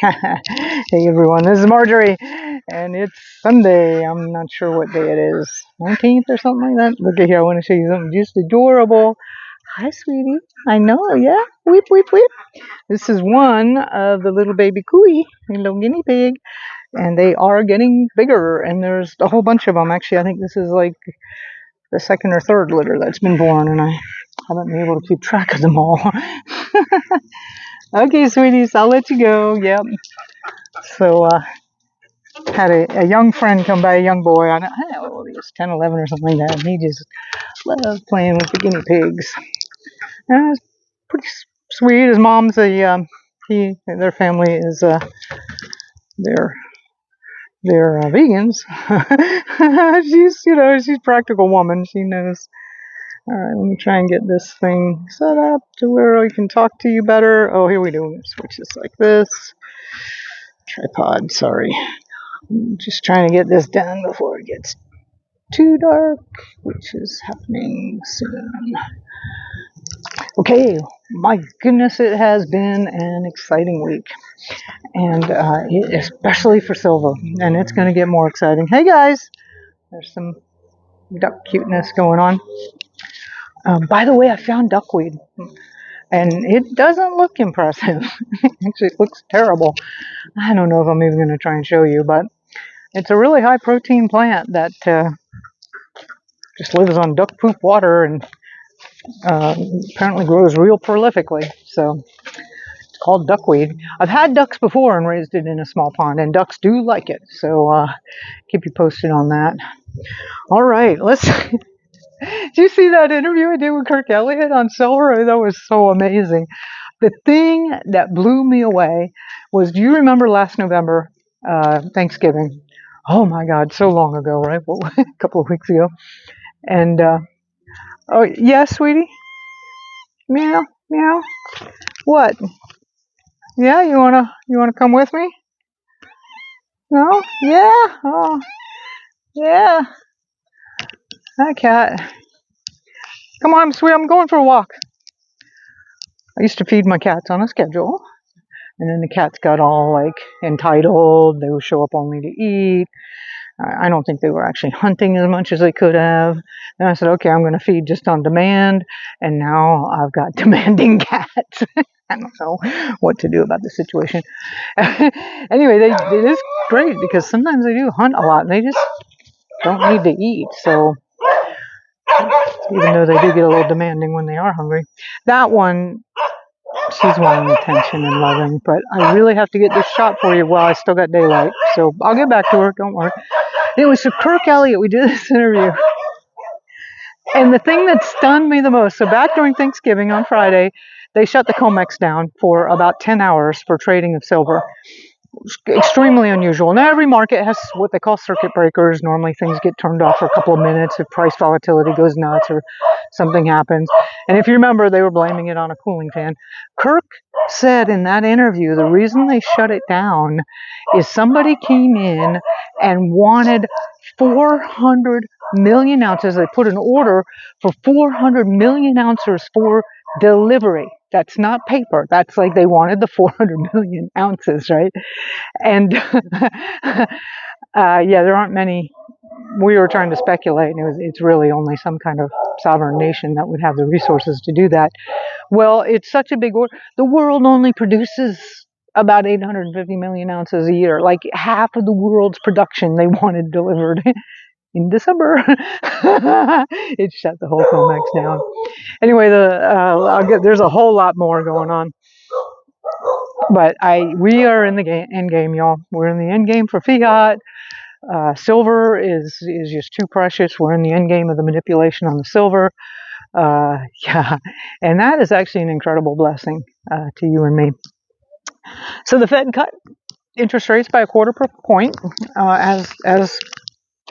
Hey everyone, this is Marjory, and it's Sunday. I'm not sure what day it is, 19th or something like that. Look at here, I want to show you something just adorable. Hi, sweetie. I know, yeah. Weep, weep, weep. This is one of the little baby kui, little guinea pig, and they are getting bigger, and there's a whole bunch of them. Actually, I think this is like the second or third litter that's been born, and I haven't been able to keep track of them all. Okay, sweeties, I'll let you go. Yep. So, had a young friend come by, a young boy. I don't know, he was 10, 11 or something like that. And he just loved playing with the guinea pigs. And it was pretty sweet. His mom's their family is, they're, they're vegans. She's a practical woman. She knows. All right, let me try and get this thing set up to where I can talk to you better. Oh, here we go. Switch this like this. Tripod, sorry. I'm just trying to get this done before it gets too dark, which is happening soon. Okay, my goodness, it has been an exciting week, and especially for Silva, and it's going to get more exciting. Hey guys, there's some duck cuteness going on. By the way, I found duckweed, and it doesn't look impressive. Actually, it looks terrible. I don't know if I'm even going to try and show you, but it's a really high protein plant that just lives on duck poop water and apparently grows real prolifically. So it's called duckweed. I've had ducks before and raised it in a small pond, and ducks do like it. So keep you posted on that. All right, let's. Did you see that interview I did with Kirk Elliott on Silver? That was so amazing. The thing that blew me away was, do you remember last November, Thanksgiving? Oh my God, so long ago, right? Well, a couple of weeks ago. And oh yeah, sweetie. Meow, meow. What? Yeah, you wanna come with me? No? Yeah. Oh, yeah. Hi, cat. Come on, sweet. I'm going for a walk. I used to feed my cats on a schedule, and then the cats got all like entitled. They would show up only to eat. I don't think they were actually hunting as much as they could have. Then I said, okay, I'm going to feed just on demand, and now I've got demanding cats. I don't know what to do about the situation. Anyway, it is great because sometimes they do hunt a lot and they just don't need to eat. So even though they do get a little demanding when they are hungry, that one, she's wanting attention and loving. But I really have to get this shot for you while I still got daylight. So I'll get back to her. Don't worry. Anyway, so Kirk Elliott, we did this interview. And the thing that stunned me the most, so back during Thanksgiving on Friday, they shut the COMEX down for about 10 hours for trading of silver. Extremely unusual. Now, every market has what they call circuit breakers. Normally things get turned off for a couple of minutes if price volatility goes nuts or something happens. And if you remember, they were blaming it on a cooling fan. Kirk said in that interview the reason they shut it down is somebody came in and wanted 400 million ounces. They put an order for 400 million ounces for delivery. That's not paper. That's like they wanted the 400 million ounces, right? And yeah, there aren't many. We were trying to speculate, and it's really only some kind of sovereign nation that would have the resources to do that. Well, it's such a big order. The world only produces about 850 million ounces a year, like half of the world's production they wanted delivered in December. It shut the whole COMEX down. Anyway, there's a whole lot more going on. But we are in the end game, y'all. We're in the end game for fiat. Silver is just too precious. We're in the end game of the manipulation on the silver. Yeah, and that is actually an incredible blessing to you and me. So the Fed cut interest rates by a quarter point, as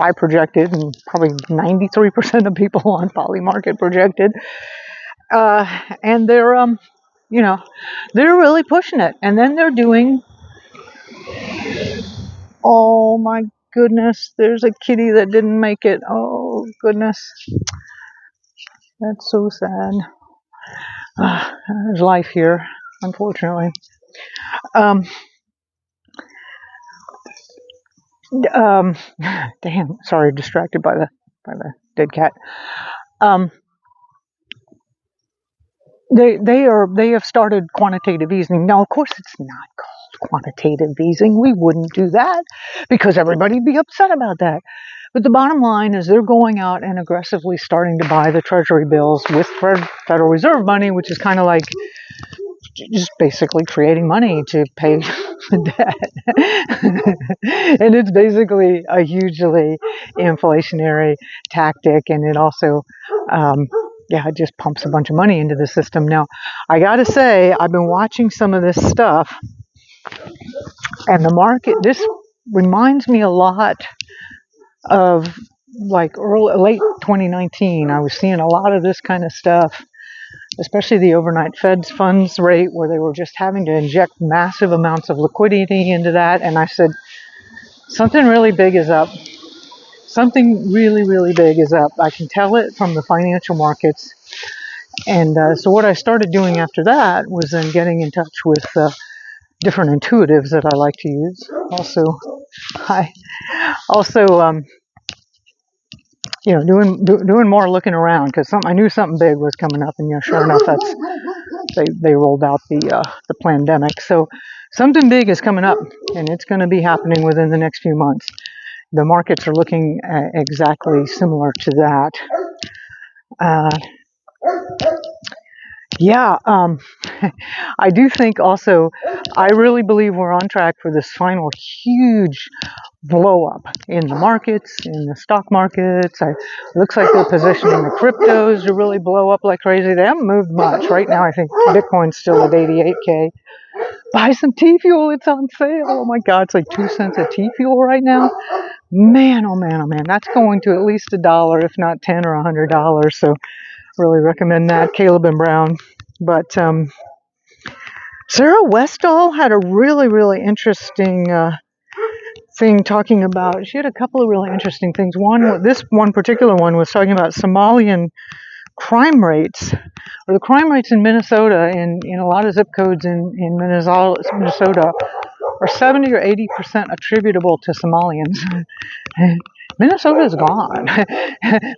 I projected, and probably 93% of people on Polymarket projected. And they're they're really pushing it. And then they're doing, oh my goodness, there's a kitty that didn't make it. Oh goodness. That's so sad. There's life here, unfortunately. Um, damn, sorry, distracted by the dead cat. Um, they have started quantitative easing. Now, of course, it's not called quantitative easing. We wouldn't do that because everybody'd be upset about that. But the bottom line is they're going out and aggressively starting to buy the Treasury bills with Federal Reserve money, which is kind of like just basically creating money to pay debt. And it's basically a hugely inflationary tactic, and it also it just pumps a bunch of money into the system. Now, I gotta say, I've been watching some of this stuff, and the market, this reminds me a lot of like late 2019. I was seeing a lot of this kind of stuff, especially the overnight Fed's funds rate, where they were just having to inject massive amounts of liquidity into that. And I said, something really big is up. Something really, really big is up. I can tell it from the financial markets. And so what I started doing after that was then getting in touch with different intuitives that I like to use. Doing more looking around, because I knew something big was coming up, and sure enough, they rolled out the pandemic. So something big is coming up, and it's going to be happening within the next few months. The markets are looking exactly similar to that. I do think also, I really believe we're on track for this final huge blow up in the markets, in the stock markets. Looks like they're positioning the cryptos to really blow up like crazy. They haven't moved much. Right now, I think Bitcoin's still at 88K. Buy some T-Fuel, it's on sale. Oh my God, it's like 2 cents a T-Fuel right now. Man, oh man, oh man, that's going to at least $1, if not $10 or $100. So really recommend that, Caleb and Brown. But Sarah Westall had a really, really interesting thing talking about, she had a couple of really interesting things. This one particular one was talking about Somalian crime rates, or the crime rates in Minnesota, in a lot of zip codes in Minnesota, are 70 or 80% attributable to Somalians. Minnesota is gone.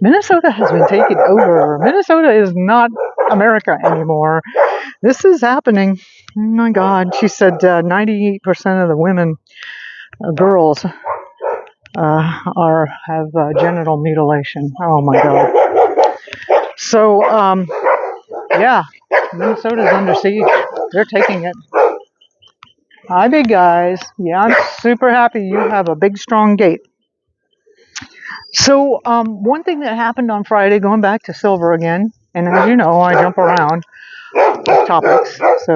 Minnesota has been taken over. Minnesota is not America anymore. This is happening. Oh my God. She said 98% of the women, girls, have genital mutilation. Oh my God. So, Minnesota's under siege. They're taking it. Hi, big guys. Yeah, I'm super happy you have a big, strong gate. So, one thing that happened on Friday, going back to silver again, and as you know, I jump around with topics. So,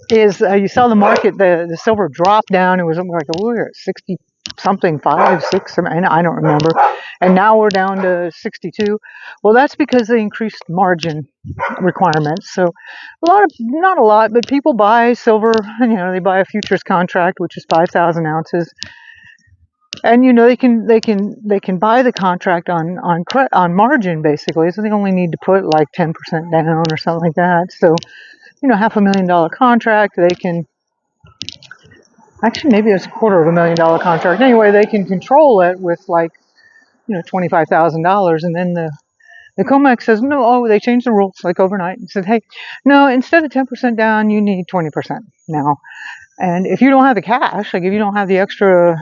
is you saw the market, the silver dropped down. It was like, we're at 60 something, 5, 6, I don't remember. And now we're down to 62. Well, that's because they increased margin requirements. So not a lot, but people buy silver, they buy a futures contract, which is 5,000 ounces. And they can buy the contract on margin, basically. So they only need to put like 10% down or something like that. So, $500,000 contract, they can, actually maybe it's $250,000 contract. Anyway, they can control it with like, $25,000. And then the COMEX says, no, they changed the rules like overnight and said, hey, no, instead of 10% down, you need 20% now. And if you don't have the cash, like if you don't have the extra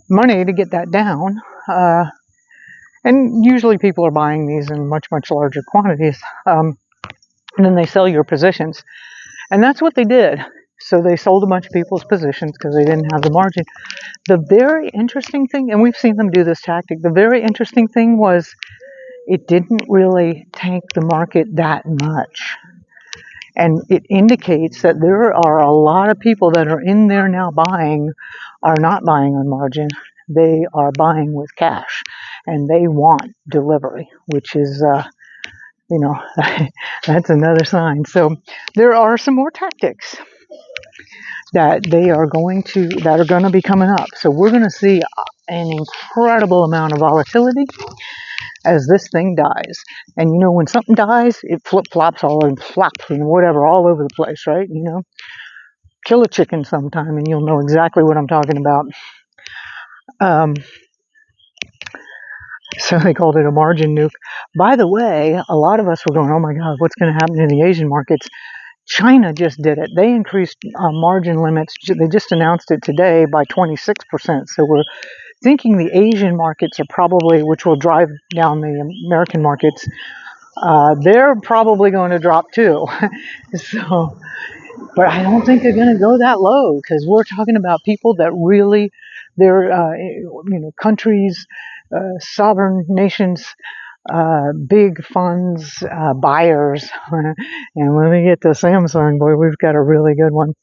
money to get that down, and usually people are buying these in much, much larger quantities, and then they sell your positions. And that's what they did. So they sold a bunch of people's positions because they didn't have the margin. The very interesting thing, and we've seen them do this tactic, the very interesting thing was it didn't really tank the market that much. And it indicates that there are a lot of people that are in there now buying, are not buying on margin. They are buying with cash, and they want delivery, which is, that's another sign. So there are some more tactics that are going to be coming up. So we're going to see an incredible amount of volatility as this thing dies. And when something dies, it flip-flops all over the place, right? Kill a chicken sometime and you'll know exactly what I'm talking about. So they called it a margin nuke. By the way, a lot of us were going, oh my God, what's going to happen in the Asian markets? China just did it. They increased margin limits. They just announced it today by 26%. So we're thinking the Asian markets are probably, which will drive down the American markets, they're probably going to drop too. So, but I don't think they're going to go that low, because we're talking about people that really, they're, countries, sovereign nations, big funds, buyers. And when we get to Samsung, boy, we've got a really good one.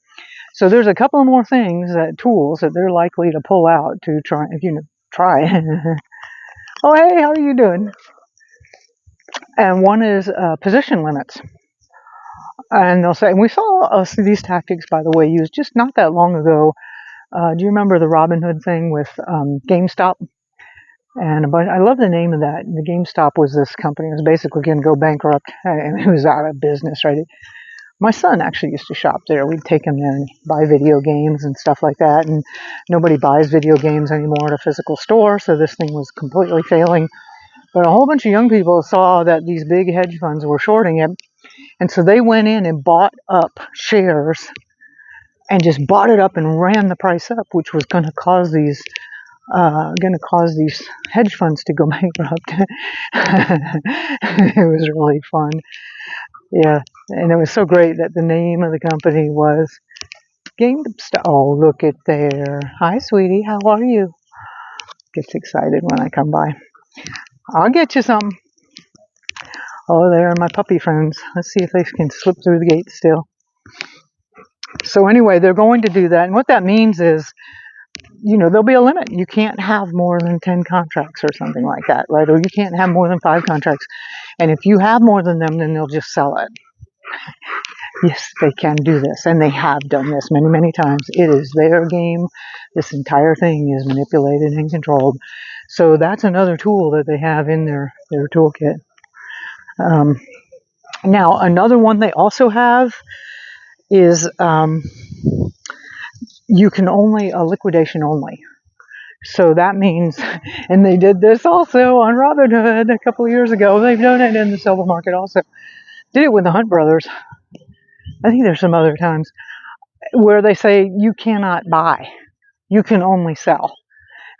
So there's a couple more things, tools that they're likely to pull out to try. Oh, hey, how are you doing? And one is position limits. And they'll say, and we saw these tactics, by the way, used just not that long ago. Do you remember the Robinhood thing with GameStop? And I love the name of that. The GameStop was this company. It was basically going to go bankrupt, and it was out of business, right? My son actually used to shop there. We'd take him there and buy video games and stuff like that. And nobody buys video games anymore at a physical store, so this thing was completely failing. But a whole bunch of young people saw that these big hedge funds were shorting it, and so they went in and bought up shares and just bought it up and ran the price up, which was going to cause these hedge funds to go bankrupt. It was really fun. Yeah, and it was so great that the name of the company was GameStop. Oh, look at there. Hi, sweetie. How are you? Gets excited when I come by. I'll get you something. Oh, there are my puppy friends. Let's see if they can slip through the gate still. So anyway, they're going to do that. And what that means is, there'll be a limit. You can't have more than 10 contracts or something like that, right? Or you can't have more than 5 contracts. And if you have more than them, then they'll just sell it. Yes, they can do this. And they have done this many, many times. It is their game. This entire thing is manipulated and controlled. So that's another tool that they have in their toolkit. Now, another one they also have is you can only, liquidation only. So that means, and they did this also on Robinhood a couple of years ago. They've done it in the silver market also. Did it with the Hunt brothers. I think there's some other times where they say you cannot buy. You can only sell.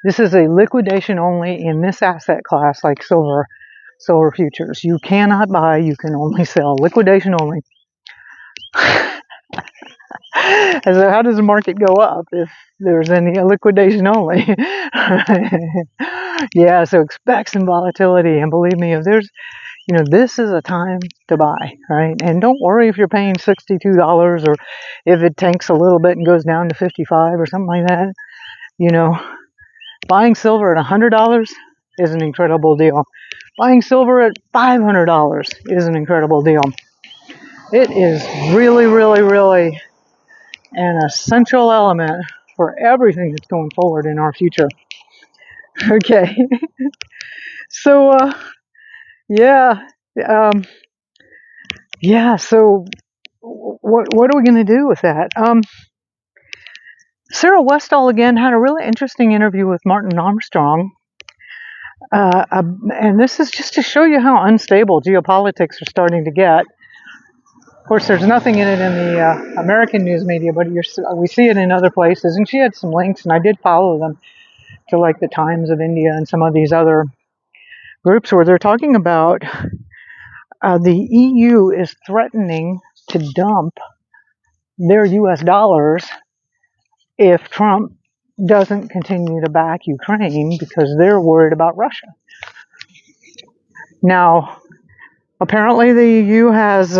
This is a liquidation only in this asset class, like silver futures. You cannot buy, you can only sell. Liquidation only. So how does the market go up if there's any liquidation only? Yeah, so expect some volatility, and believe me, if there's, this is a time to buy, right? And don't worry if you're paying $62 or if it tanks a little bit and goes down to $55 or something like that. Buying silver at $100 is an incredible deal. Buying silver at $500 is an incredible deal. It is really, really, really an essential element for everything that's going forward in our future. Okay. So, so what are we going to do with that? Sarah Westall again had a really interesting interview with Martin Armstrong. And this is just to show you how unstable geopolitics are starting to get. Of course, there's nothing in it in the American news media, but we see it in other places. And she had some links, and I did follow them to like the Times of India and some of these other groups where they're talking about the EU is threatening to dump their U.S. dollars if Trump doesn't continue to back Ukraine because they're worried about Russia. Now, apparently the EU has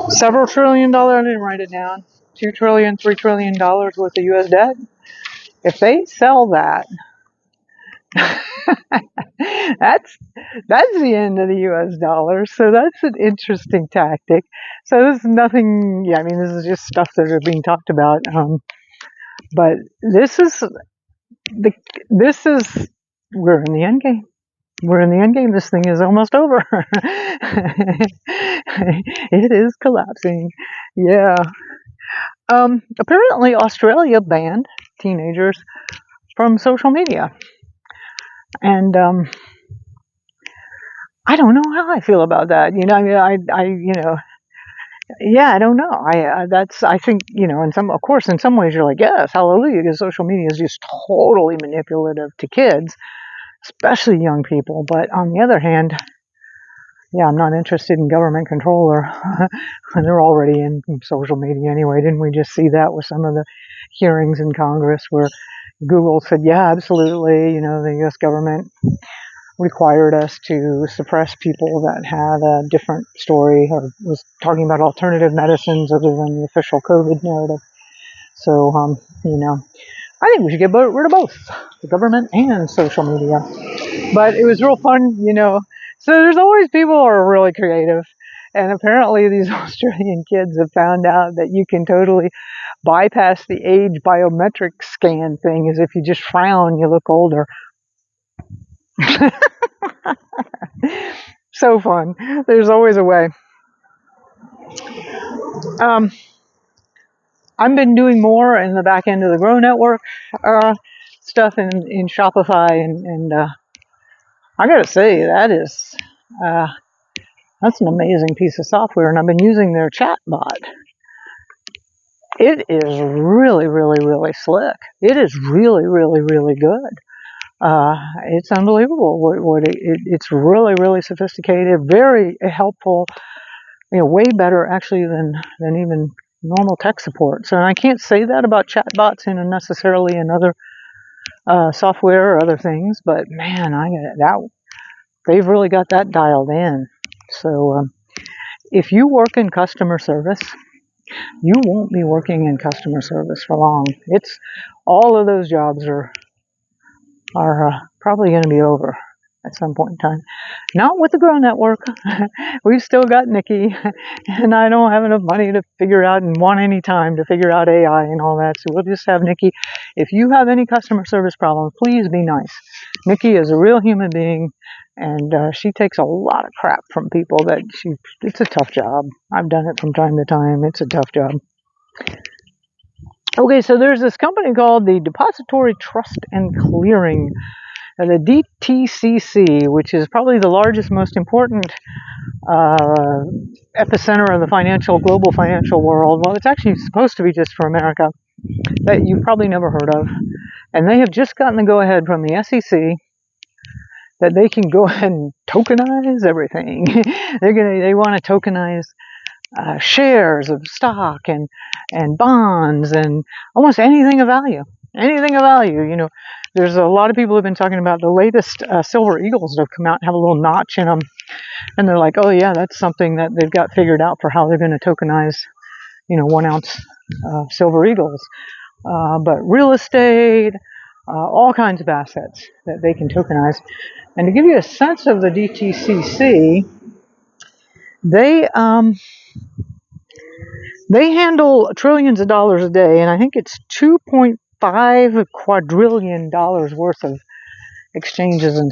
several $1 trillion, I didn't write it down, $2 trillion, $3 trillion worth of U.S. debt. If they sell that, that's the end of the U.S. dollar. So that's an interesting tactic. So this is nothing. Yeah, I mean, this is just stuff that are being talked about. But this is we're in the end game. We're in the end game. This thing is almost over. It is collapsing. Yeah. Apparently, Australia banned teenagers from social media. And I don't know how I feel about that. You know, I mean, yeah, I don't know. I think, in some ways you're like, yes, hallelujah, because social media is just totally manipulative to kids, especially young people. But on the other hand, yeah, I'm not interested in government control, or they're already in social media anyway. Didn't we just see that with some of the hearings in Congress where Google said, yeah, absolutely, the U.S. government required us to suppress people that had a different story or was talking about alternative medicines other than the official COVID narrative. So, I think we should get rid of both, the government and social media. But it was real fun, So there's always people who are really creative. And apparently these Australian kids have found out that you can totally bypass the age biometric scan thing, as if you just frown, you look older. So fun. There's always a way. I've been doing more in the back end of the Grow Network stuff in Shopify, and I gotta say that's an amazing piece of software, and I've been using their chat bot. It is really, really, really slick. It is really, really, really good. It's unbelievable. It's really, really sophisticated, very helpful. Way better actually than even normal tech support. So I can't say that about chatbots necessarily in other software or other things, but man, they've really got that dialed in. So if you work in customer service, you won't be working in customer service for long. It's all of those jobs are probably going to be over at some point in time. Not with the Grow Network. We've still got Nikki, and I don't have enough money to figure out and want any time to figure out AI and all that, so we'll just have Nikki. If you have any customer service problems, please be nice. Nikki is a real human being, and she takes a lot of crap from people. It's a tough job. I've done it from time to time. It's a tough job. Okay, so there's this company called the Depository Trust and Clearing, the DTCC, which is probably the largest, most important epicenter of the global financial world. Well, it's actually supposed to be just for America, that you've probably never heard of. And they have just gotten the go-ahead from the SEC that they can go ahead and tokenize everything. They want to tokenize shares of stock and bonds and almost anything of value. Anything of value. There's a lot of people who have been talking about the latest silver eagles that have come out and have a little notch in them. And they're like, oh yeah, that's something that they've got figured out for how they're going to tokenize, 1 ounce silver eagles. But real estate, all kinds of assets that they can tokenize. And to give you a sense of the DTCC, they handle trillions of dollars a day, and I think it's $2.5 quadrillion worth of exchanges and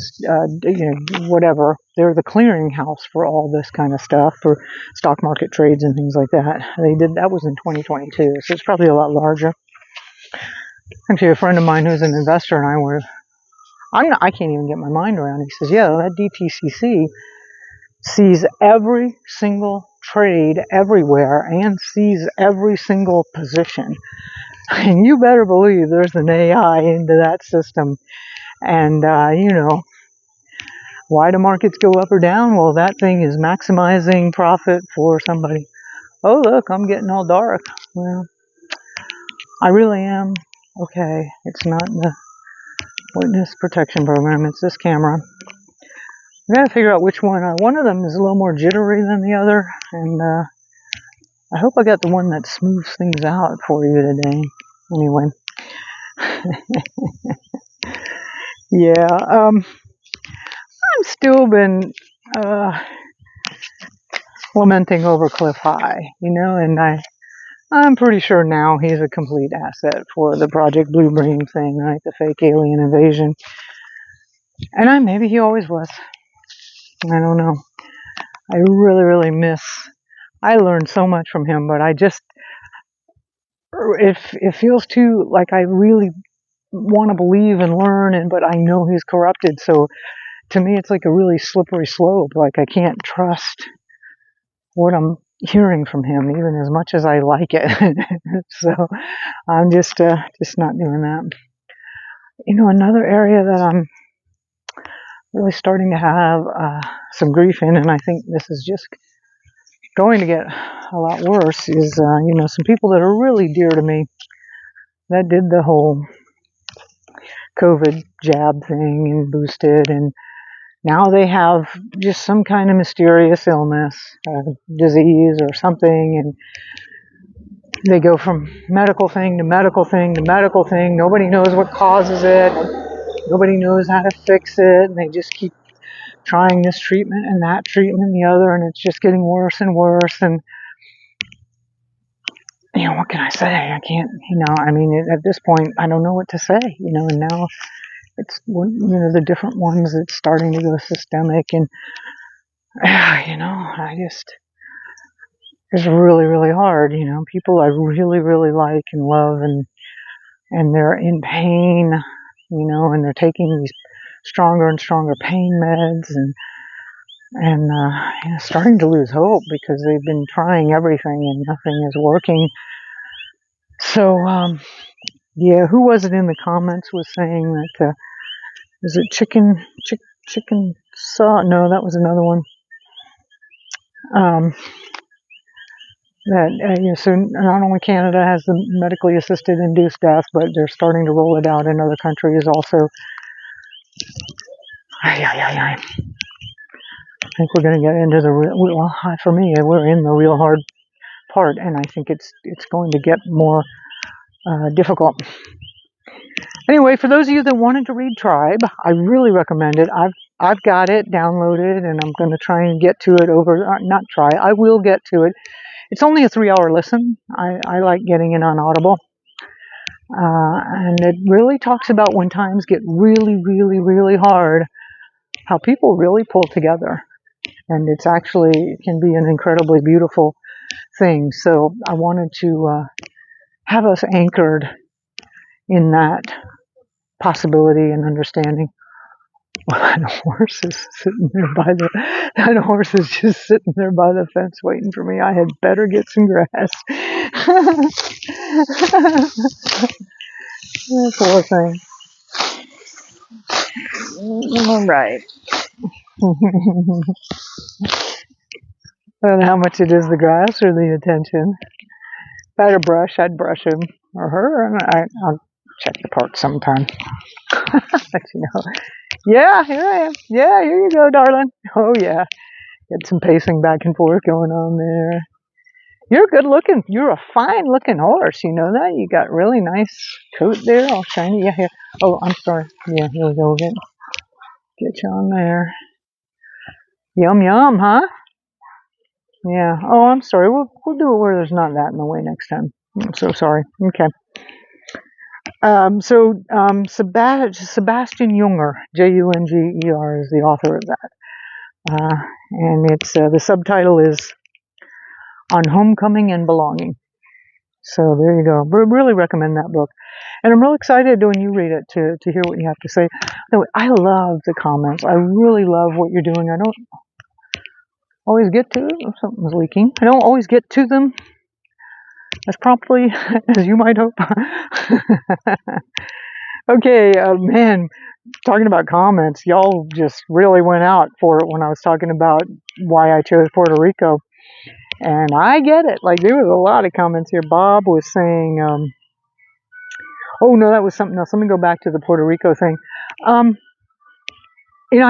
whatever. They're the clearinghouse for all this kind of stuff, for stock market trades and things like that. That was in 2022, so it's probably a lot larger. Actually, a friend of mine who's an investor and I can't even get my mind around it. He says, yeah, that DTCC sees every single trade everywhere and sees every single position. And you better believe there's an AI into that system. And, why do markets go up or down? Well, that thing is maximizing profit for somebody. Oh, look, I'm getting all dark. Well, I really am. Okay, it's not the witness protection program, it's this camera. I gotta figure out which one. One of them is a little more jittery than the other, and I hope I got the one that smooths things out for you today. Anyway. Yeah, I've still been lamenting over Cliff High, and I'm pretty sure now he's a complete asset for the Project Blue Dream thing, right? The fake alien invasion. And maybe he always was. I don't know. I really, really I learned so much from him, but it feels too like I really want to believe and learn, but I know he's corrupted. So to me, it's like a really slippery slope. Like I can't trust what I'm hearing from him, even as much as I like it. So I'm just not doing that. Another area that I'm really starting to have some grief in, and I think this is just going to get a lot worse, is some people that are really dear to me that did the whole COVID jab thing and boosted, and now they have just some kind of mysterious illness, disease or something, and they go from medical thing to medical thing to medical thing. Nobody knows what causes it. Nobody knows how to fix it, and they just keep trying this treatment and that treatment and the other, and it's just getting worse and worse. And what can I say? I can't. I mean, at this point, I don't know what to say. And now it's the different ones that's starting to go systemic, and I just. It's really, really hard. People I really, really like and love, and they're in pain, and they're taking these stronger and stronger pain meds, and starting to lose hope because they've been trying everything and nothing is working. So, who was it in the comments was saying that, is it chicken saw? No, that was another one. So not only Canada has the medically assisted induced death, but they're starting to roll it out in other countries also. I think we're going to get into the real, for me, we're in the real hard part, and I think it's going to get more difficult. Anyway, for those of you that wanted to read Tribe, I really recommend it. I've got it downloaded, and I'm going to try and get to it I will get to it. It's only a 3-hour listen. I like getting it on Audible. And it really talks about when times get really, really, really hard, how people really pull together. And it can be an incredibly beautiful thing. So I wanted to have us anchored in that possibility and understanding. Well, that horse is sitting there that horse is just sitting there by the fence waiting for me. I had better get some grass. Poor thing. All right. I don't know how much it is the grass or the attention. If I had a brush, I'd brush him or her, and I'll check the park sometime. Let you know. Yeah, here I am. Yeah, here you go, darling. Oh, yeah. Get some pacing back and forth going on there. You're good looking. You're a fine looking horse. You know that? You got really nice coat there, all shiny. Yeah, here. Oh, I'm sorry. Yeah, here we go. Get you on there. Yum, yum, huh? Yeah. Oh, I'm sorry. We'll do it where there's not that in the way next time. I'm so sorry. Okay. Sebastian Junger, Junger, is the author of that. And it's the subtitle is On Homecoming and Belonging. So there you go. Really recommend that book. And I'm real excited when you read it to hear what you have to say. I love the comments. I really love what you're doing. I don't always get to them. Something's leaking. I don't always get to them as promptly as you might hope. Okay, man, talking about comments, y'all just really went out for it when I was talking about why I chose Puerto Rico. And I get it. Like, there was a lot of comments here. Bob was saying, oh, no, that was something else. Let me go back to the Puerto Rico thing. I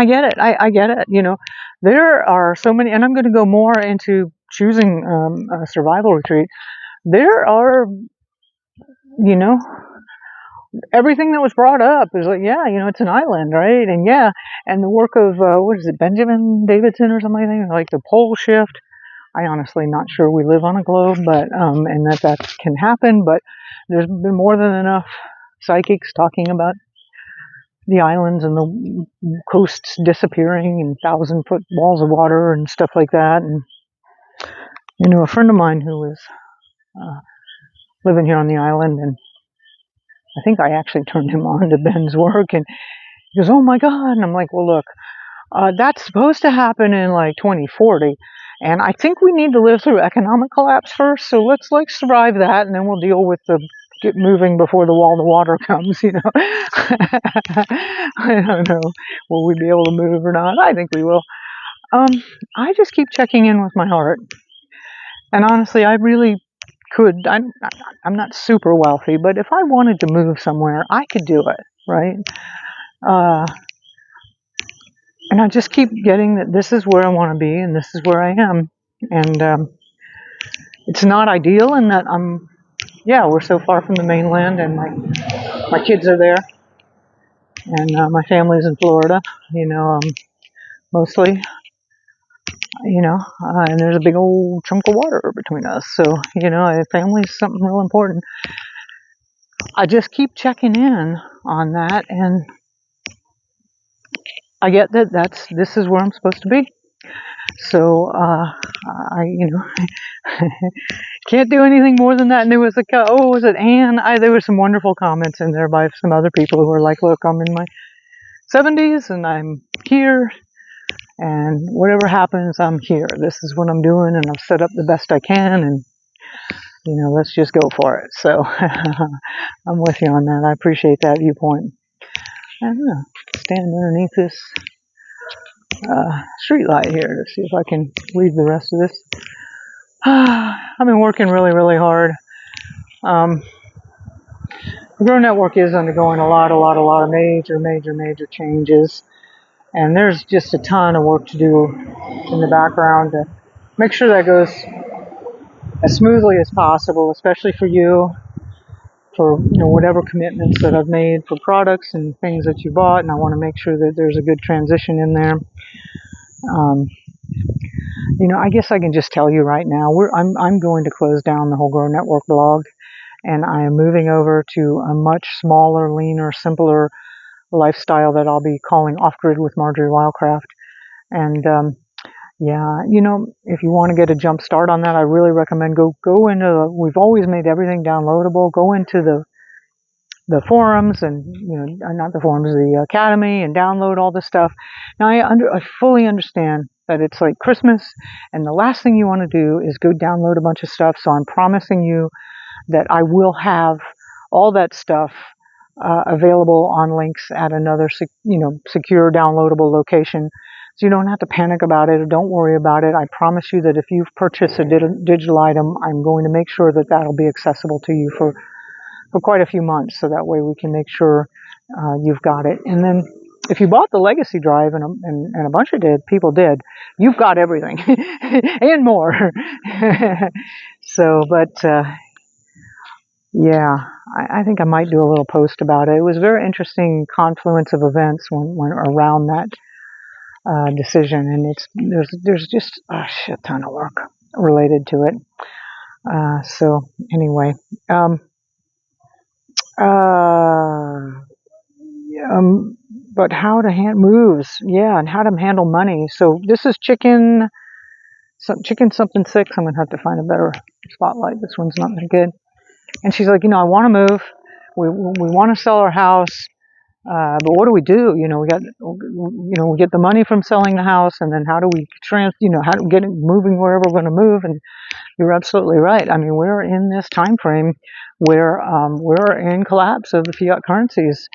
get it. I get it. There are so many, and I'm going to go more into choosing a survival retreat. There are, everything that was brought up is like, yeah, it's an island, right? And yeah, and the work of, what is it, Benjamin Davidson or something like the pole shift. I honestly not sure we live on a globe, but, and that can happen, but there's been more than enough psychics talking about the islands and the coasts disappearing and 1,000-foot walls of water and stuff like that. And, a friend of mine who was, living here on the island, and I think I actually turned him on to Ben's work, and he goes, "Oh my God!" And I'm like, "Well, look, that's supposed to happen in like 2040, and I think we need to live through economic collapse first. So let's like survive that, and then we'll deal with the get moving before the wall to water comes. You know, I don't know, will we be able to move or not? I think we will. I just keep checking in with my heart, and honestly, I really could. I'm not super wealthy, but if I wanted to move somewhere, I could do it, right? Uh, and I just keep getting that this is where I want to be, and this is where I am, and it's not ideal in that we're so far from the mainland, and my kids are there, and my family's in Florida, mostly, and there's a big old chunk of water between us, so, family is something real important. I just keep checking in on that, and I get that this is where I'm supposed to be. So, can't do anything more than that. And there was was it Anne? There were some wonderful comments in there by some other people who were like, look, I'm in my 70s and I'm here, and whatever happens, I'm here. This is what I'm doing, and I've set up the best I can, and, let's just go for it. So, I'm with you on that. I appreciate that viewpoint. I don't know, stand underneath this street light here to see if I can read the rest of this. I've been working really, really hard. The Grow Network is undergoing a lot of major changes, and there's just a ton of work to do in the background to make sure that goes as smoothly as possible, especially for you, for whatever commitments that I've made for products and things that you bought, and I want to make sure that there's a good transition in there. I guess I can just tell you right now, I'm going to close down the whole Grow Network blog, and I am moving over to a much smaller, leaner, simpler lifestyle that I'll be calling Off Grid with Marjory Wildcraft. And if you want to get a jump start on that, I really recommend go into. We've always made everything downloadable. Go into the forums and not the forums, the academy, and download all this stuff. Now I fully understand that it's like Christmas, and the last thing you want to do is go download a bunch of stuff. So I'm promising you that I will have all that stuff available on links at another secure downloadable location. So you don't have to panic about it or don't worry about it. I promise you that if you've purchased a digital item, I'm going to make sure that that'll be accessible to you for quite a few months, so that way we can make sure you've got it. And then if you bought the legacy drive, and a bunch of people did, you've got everything and more. So, but I think I might do a little post about it. It was a very interesting confluence of events when around that decision, and there's just a shit ton of work related to it. So anyway, but how to moves, and how to handle money. So this is chicken something 6. I'm gonna have to find a better spotlight. This one's not very good. And she's like, I want to move. We want to sell our house, but what do? We get the money from selling the house, and then how do we how to get it moving wherever we're going to move? And you're absolutely right. I mean, we're in this time frame where we're in collapse of the fiat currencies,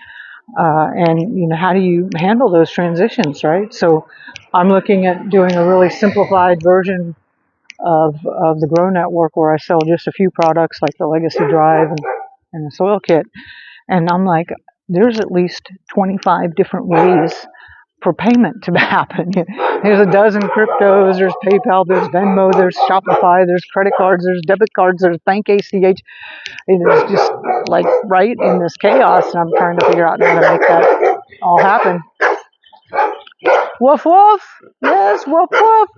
and how do you handle those transitions, right? So I'm looking at doing a really simplified version of the Grow Network where I sell just a few products like the Legacy Drive and the soil kit, and I'm like, there's at least 25 different ways for payment to happen. There's a dozen cryptos, there's PayPal, there's Venmo, there's Shopify, there's credit cards, there's debit cards, there's Bank ACH. It's just like right in this chaos, and I'm trying to figure out how to make that all happen. Woof woof! Yes, woof woof!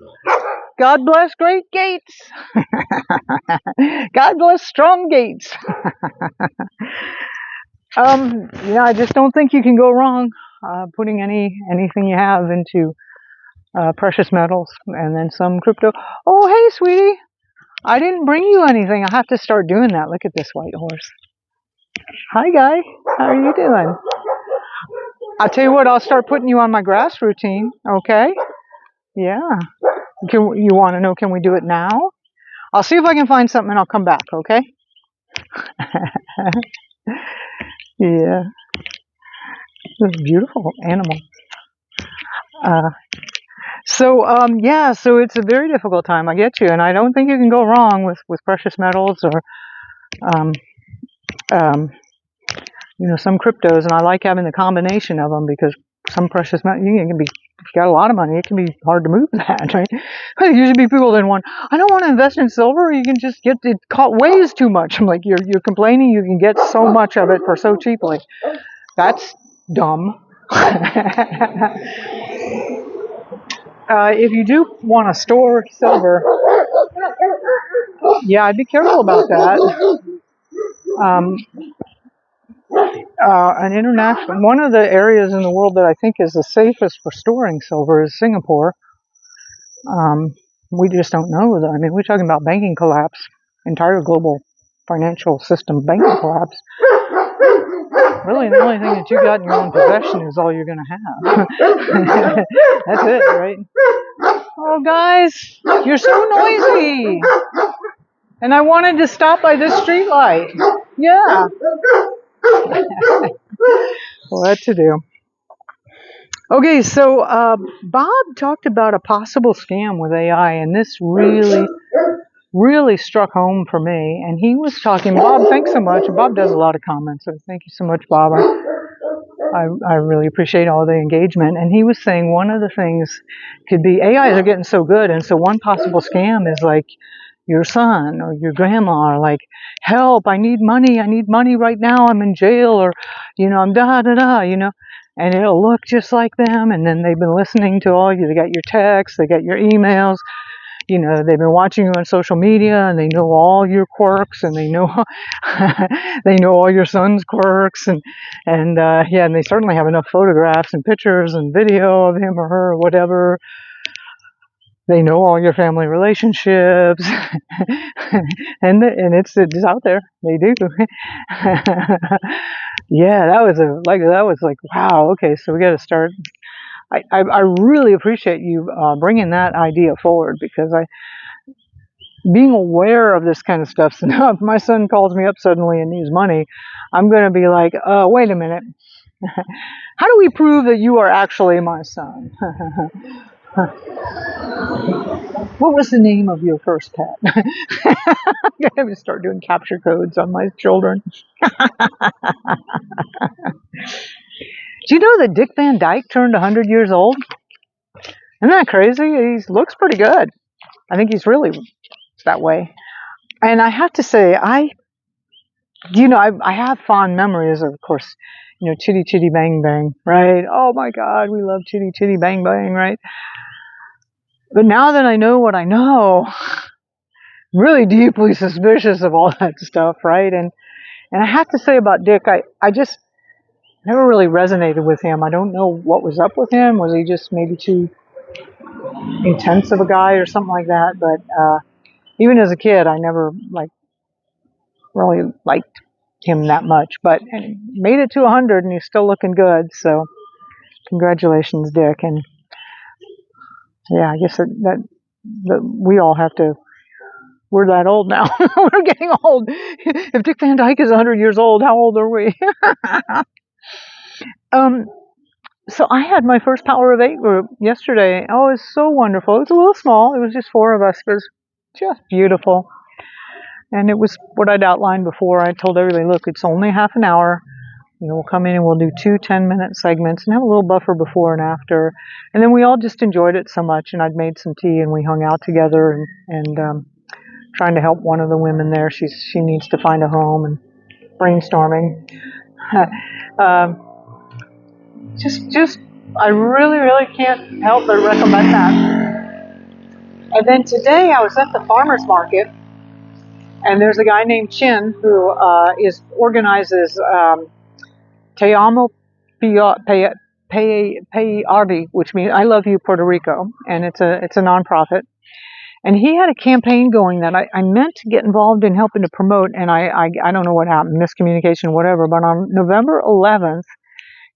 God bless Great Gates! God bless Strong Gates! I just don't think you can go wrong putting anything you have into precious metals and then some crypto. Oh, hey, sweetie! I didn't bring you anything. I have to start doing that. Look at this white horse. Hi, guy. How are you doing? I'll tell you what, I'll start putting you on my grass routine, okay? Yeah. You want to know, can we do it now? I'll see if I can find something and I'll come back, okay? Yeah. This is a beautiful animal. Yeah, so it's a very difficult time. I get you, and I don't think you can go wrong with precious metals or, some cryptos. And I like having the combination of them because some precious metal, if you got a lot of money, it can be hard to move that, right? There usually be people that want, I don't want to invest in silver. You can just get it weighs too much. I'm like, you're complaining you can get so much of it for so cheaply. That's dumb. If you do want to store silver, yeah, I'd be careful about that. One of the areas in the world that I think is the safest for storing silver is Singapore. We just don't know. I mean, we're talking about banking collapse, entire global financial system banking collapse. Really, the only thing that you got in your own possession is all you're going to have. That's it, right? Oh, guys, you're so noisy. And I wanted to stop by this street light. Yeah. What to do? Okay, so Bob talked about a possible scam with AI, and this really struck home for me. And he was talking, Bob, thanks so much. Bob does a lot of comments, so thank you so much, Bob. I really appreciate all the engagement. And he was saying one of the things could be AIs are getting so good, and so one possible scam is like your son or your grandma are like, help, I need money right now, I'm in jail, or, I'm da-da-da, and it'll look just like them, and then they've been listening to all you, they got your texts, they got your emails, they've been watching you on social media, and they know all your quirks, and they know they know all your son's quirks, and they certainly have enough photographs and pictures and video of him or her or whatever. They know all your family relationships, and it's out there. They do. Yeah, that was like wow. Okay, so we got to start. I really appreciate you bringing that idea forward, because being aware of this kind of stuff. So now if my son calls me up suddenly and needs money, I'm going to be like, wait a minute. How do we prove that you are actually my son? What was the name of your first pet? I'm going to start doing capture codes on my children. Do you know that Dick Van Dyke turned 100 years old? Isn't that crazy? He looks pretty good. I think he's really that way. And I have to say, I have fond memories of course, Chitty Chitty Bang Bang, right? Oh my God, we love Chitty Chitty Bang Bang, right? But now that I know what I know, I'm really deeply suspicious of all that stuff, right? And I have to say about Dick, I just never really resonated with him. I don't know what was up with him. Was he just maybe too intense of a guy or something like that? But even as a kid, I never really liked him that much. But made it to 100, and he's still looking good. So congratulations, Dick. And yeah, I guess that we all have to. We're that old now. We're getting old. If Dick Van Dyke is 100 years old, how old are we? So I had my first Power of 8 group yesterday. Oh, it was so wonderful. It was a little small. It was just 4 of us, but it was just beautiful. And it was what I'd outlined before. I told everybody, look, it's only half an hour. We'll come in and we'll do 2 10-minute segments and have a little buffer before and after. And then we all just enjoyed it so much. And I'd made some tea and we hung out together and trying to help one of the women there. She needs to find a home, and brainstorming. I really can't help but recommend that. And then today I was at the farmer's market, and there's a guy named Chin who organizes Te Amo Pe Arvi, which means I Love You Puerto Rico, and it's a nonprofit. And he had a campaign going that I meant to get involved in helping to promote, and I don't know what happened, miscommunication, whatever, but on November 11th,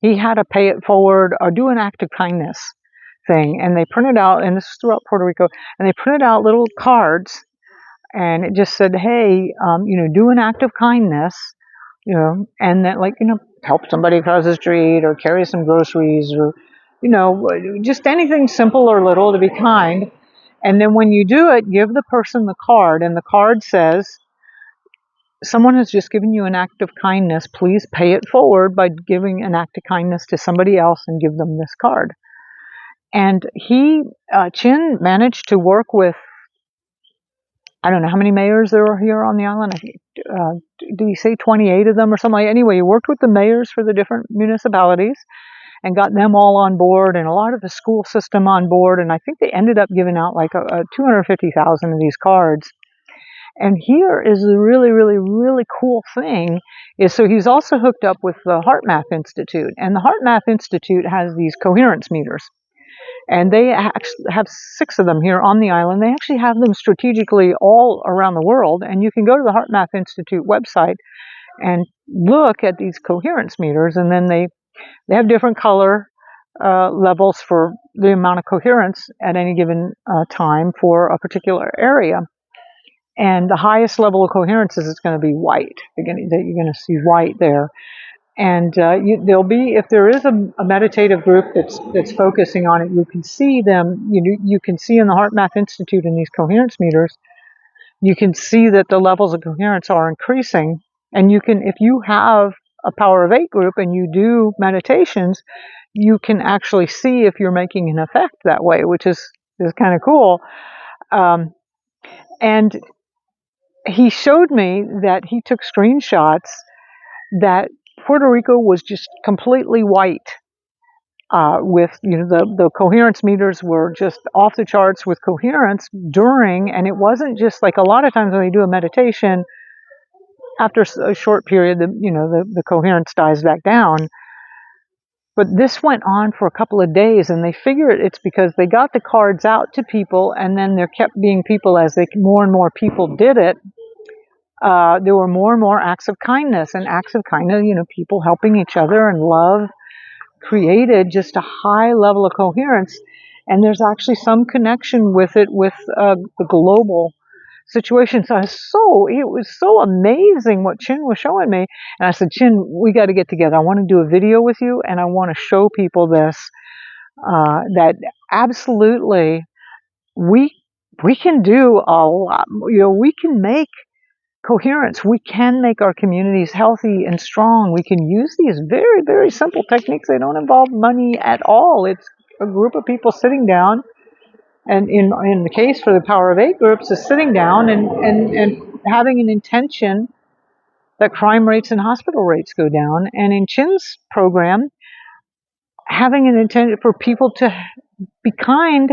he had a pay it forward or do an act of kindness thing, and they printed out, and this is throughout Puerto Rico, and they printed out little cards, and it just said, hey, do an act of kindness, and that, like, help somebody across the street or carry some groceries or, just anything simple or little to be kind. And then when you do it, give the person the card, and the card says, someone has just given you an act of kindness. Please pay it forward by giving an act of kindness to somebody else and give them this card. And Chin managed to work with, I don't know how many mayors there are here on the island. Did he say 28 of them or something? Anyway, he worked with the mayors for the different municipalities and got them all on board, and a lot of the school system on board. And I think they ended up giving out like 250,000 of these cards. And here is the really, really, really cool thing is, so he's also hooked up with the HeartMath Institute. And the HeartMath Institute has these coherence meters. And they actually have 6 of them here on the island. They actually have them strategically all around the world. And you can go to the HeartMath Institute website and look at these coherence meters. And then they have different color levels for the amount of coherence at any given time for a particular area. And the highest level of coherence is it's going to be white. You're going to see white there. And there'll be, if there is a meditative group that's focusing on it, you can see them. You can see in the HeartMath Institute in these coherence meters, you can see that the levels of coherence are increasing. And you can, if you have a Power of 8 group and you do meditations, you can actually see if you're making an effect that way, which is kind of cool. And he showed me that he took screenshots that Puerto Rico was just completely white, with, the coherence meters were just off the charts with coherence during, and it wasn't just like a lot of times when they do a meditation, after a short period, the coherence dies back down. But this went on for a couple of days, and they figured it's because they got the cards out to people, and then there kept being people as more and more people did it. There were more and more acts of kindness, and acts of kindness, people helping each other and love created just a high level of coherence. And there's actually some connection with it with the global situation. So it was so amazing what Chin was showing me. And I said, Chin, we got to get together. I want to do a video with you, and I want to show people this, that absolutely we can do a lot. We can make coherence. We can make our communities healthy and strong. We can use these very, very simple techniques. They don't involve money at all. It's a group of people sitting down, and in the case for the Power of 8 groups, is sitting down and having an intention that crime rates and hospital rates go down. And in Chin's program, having an intention for people to be kind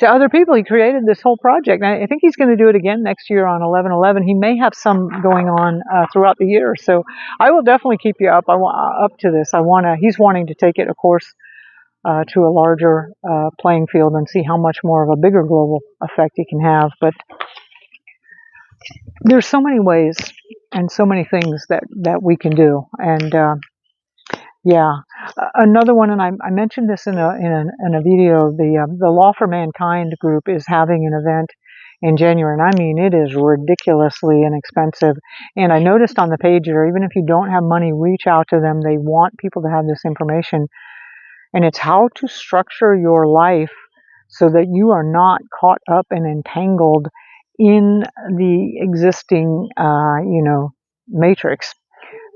to other people. He created this whole project. I think he's going to do it again next year on 11/11. He may have some going on throughout the year. So I will definitely keep you up. Up to this. He's wanting to take it, of course, to a larger playing field and see how much more of a bigger global effect he can have. But there's so many ways and so many things that we can do. And yeah, another one, and I mentioned this in a video. The Law for Mankind group is having an event in January, and I mean, it is ridiculously inexpensive. And I noticed on the page there, even if you don't have money, reach out to them. They want people to have this information, and it's how to structure your life so that you are not caught up and entangled in the existing, matrix.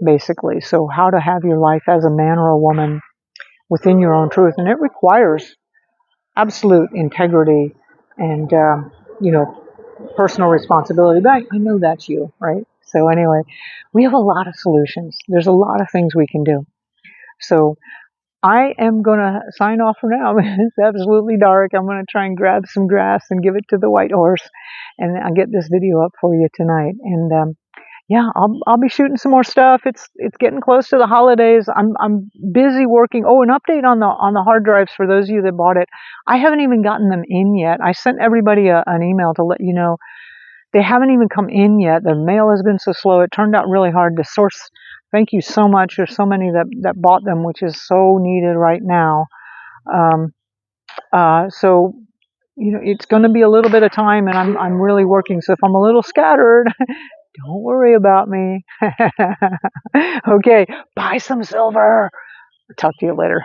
Basically. So how to have your life as a man or a woman within your own truth. And it requires absolute integrity and, personal responsibility. But I know that's you, right? So anyway, we have a lot of solutions. There's a lot of things we can do. So I am going to sign off for now. It's absolutely dark. I'm going to try and grab some grass and give it to the white horse. And I'll get this video up for you tonight. And, yeah, I'll be shooting some more stuff. It's getting close to the holidays. I'm busy working. Oh, an update on the hard drives for those of you that bought it. I haven't even gotten them in yet. I sent everybody an email to let you know they haven't even come in yet. The mail has been so slow. It turned out really hard to source. Thank you so much. There's so many that bought them, which is so needed right now. Um, so it's going to be a little bit of time, and I'm really working. So if I'm a little scattered, don't worry about me. Okay, buy some silver. Talk to you later.